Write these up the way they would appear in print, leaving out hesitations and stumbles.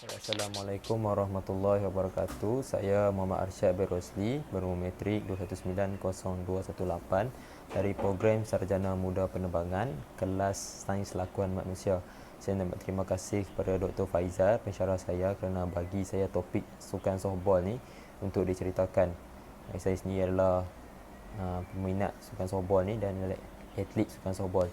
Assalamualaikum warahmatullahi wabarakatuh. Saya Muhammad Arsyad bin Rosli, berumur metrik 2190218 dari program Sarjana Muda Penerbangan, kelas Sains Lakuan Manusia. Saya nak berterima kasih kepada Dr. Faizal, pensyarah saya, kerana bagi saya topik sukan softball ni untuk diceritakan. Saya sendiri adalah peminat sukan softball ni dan atlet sukan softball.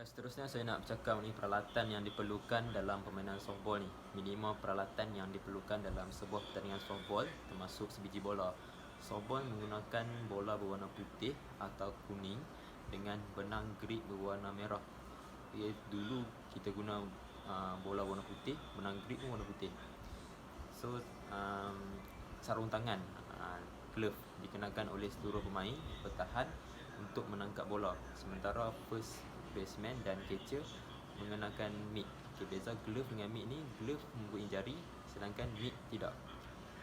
Seterusnya saya nak bercakap mengenai peralatan yang diperlukan dalam permainan softball ni. Minimum peralatan yang diperlukan dalam sebuah pertandingan softball termasuk sebiji bola. Softball menggunakan bola berwarna putih atau kuning dengan benang grip berwarna merah. Dulu kita guna bola warna putih, benang grip pun warna putih. So sarung tangan, glove dikenakan oleh seluruh pemain bertahan untuk menangkap bola. Sementara first baseman dan catcher mengenakan mitt. Beza glove dengan mitt ni, glove mempunyai jari sedangkan mitt tidak.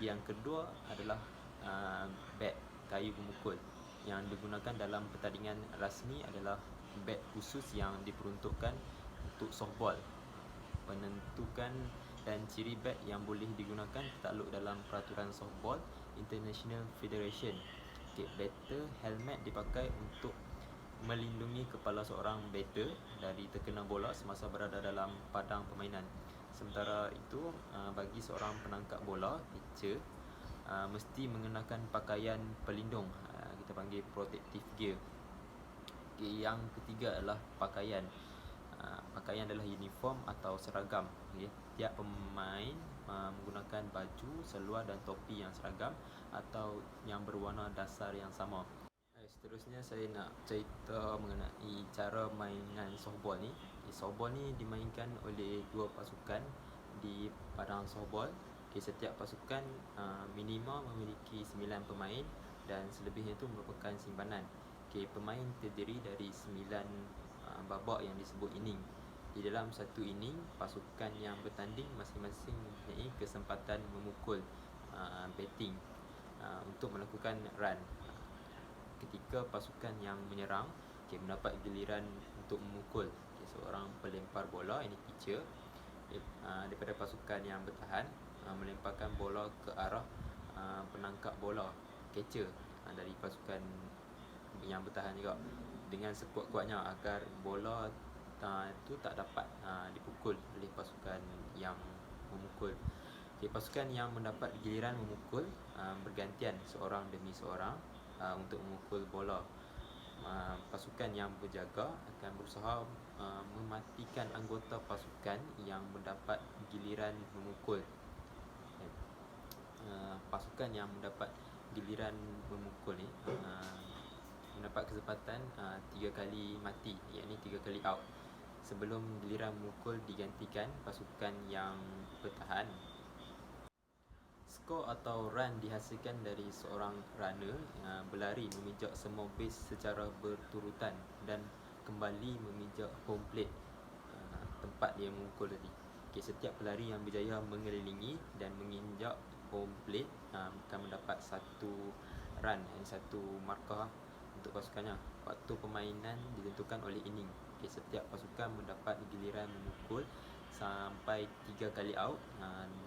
Yang kedua adalah bat, kayu pemukul. Yang digunakan dalam pertandingan rasmi adalah bat khusus yang diperuntukkan untuk softball. Penentukan dan ciri bat yang boleh digunakan tertakluk dalam peraturan softball International Federation. Batter helmet dipakai untuk melindungi kepala seorang batter dari terkena bola semasa berada dalam padang permainan. Sementara itu, bagi seorang penangkap bola, catcher, mesti mengenakan pakaian pelindung, kita panggil protective gear. Yang ketiga adalah pakaian. Pakaian adalah uniform atau seragam. Tiap pemain menggunakan baju, seluar dan topi yang seragam atau yang berwarna dasar yang sama. Seterusnya saya nak cerita mengenai cara mainan softball ni. Softball ni dimainkan oleh dua pasukan di padang softball. Setiap pasukan minima memiliki 9 pemain dan selebihnya itu merupakan simpanan. Pemain terdiri dari 9 babak yang disebut inning. Di dalam satu inning, pasukan yang bertanding masing-masing mempunyai kesempatan memukul batting untuk melakukan run. Ketika pasukan yang menyerang mendapat giliran untuk memukul, seorang pelempar bola, ini pitcher, daripada pasukan yang bertahan melemparkan bola ke arah penangkap bola, catcher, dari pasukan yang bertahan juga, dengan sekuat-kuatnya agar bola itu tak dapat dipukul oleh pasukan yang memukul. Pasukan yang mendapat giliran memukul bergantian seorang demi seorang untuk memukul bola. Pasukan yang berjaga akan berusaha mematikan anggota pasukan yang mendapat giliran memukul. Pasukan yang mendapat giliran memukul ni mendapat kesempatan 3 kali mati, iaitu 3 kali out. Sebelum giliran memukul digantikan pasukan yang bertahan. Skor atau run dihasilkan dari seorang runner berlari memijak semua base secara berturutan dan kembali memijak home plate, tempat dia memukul tadi. Setiap pelari yang berjaya mengelilingi dan menginjak home plate akan mendapat satu run, satu markah untuk pasukannya. Waktu permainan ditentukan oleh inning. Setiap pasukan mendapat giliran memukul sampai 3 kali out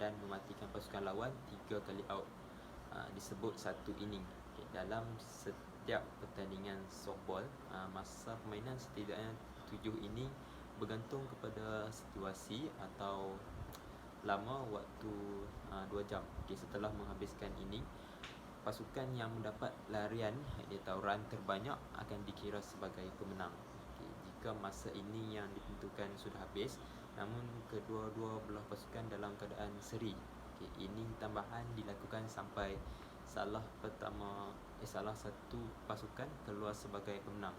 dan mematikan pasukan lawan 3 kali out. Disebut satu inning. Dalam setiap pertandingan softball, masa permainan setidaknya 7 inning bergantung kepada situasi atau lama waktu 2 jam. Setelah menghabiskan inning, pasukan yang mendapat larian atau run terbanyak akan dikira sebagai pemenang. Jika masa inning yang ditentukan sudah habis namun kedua-dua belah pasukan dalam keadaan seri, inning tambahan dilakukan sampai salah satu pasukan keluar sebagai pemenang.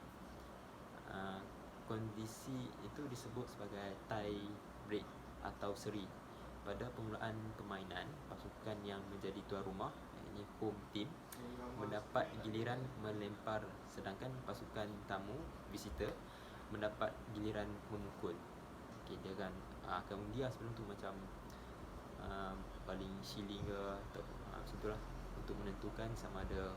Kondisi itu disebut sebagai tie break atau seri. Pada permulaan permainan, pasukan yang menjadi tuan rumah, ini home team, mendapat giliran melempar, sedangkan pasukan tamu, visitor, mendapat giliran memukul. Dia akan undiah sebelum tu, macam baling shilling ke atau macam tu lah, untuk menentukan sama ada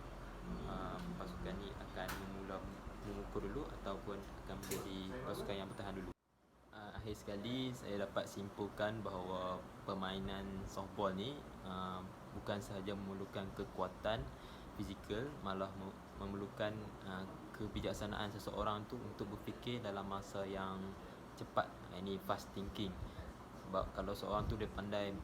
pasukan ni akan memula memukul dulu ataupun akan menjadi pasukan yang bertahan dulu. terakhir sekali saya dapat simpulkan bahawa permainan softball ni bukan sahaja memerlukan kekuatan fizikal, malah memerlukan kebijaksanaan seseorang tu untuk berfikir dalam masa yang cepat. Ini fast thinking. Sebab kalau seorang tu dia pandai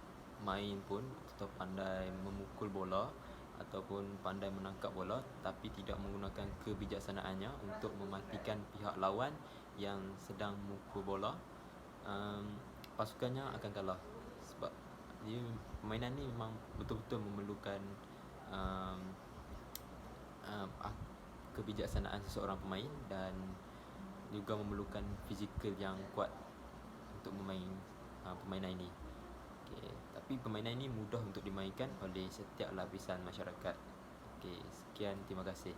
main pun, atau pandai memukul bola ataupun pandai menangkap bola tapi tidak menggunakan kebijaksanaannya untuk mematikan pihak lawan yang sedang memukul bola, pasukannya akan kalah. Sebab permainan ni memang betul-betul memerlukan kebijaksanaan seseorang pemain dan juga memerlukan fizikal yang kuat untuk bermain permainan ini. Tapi permainan ini mudah untuk dimainkan oleh setiap lapisan masyarakat. Sekian, terima kasih.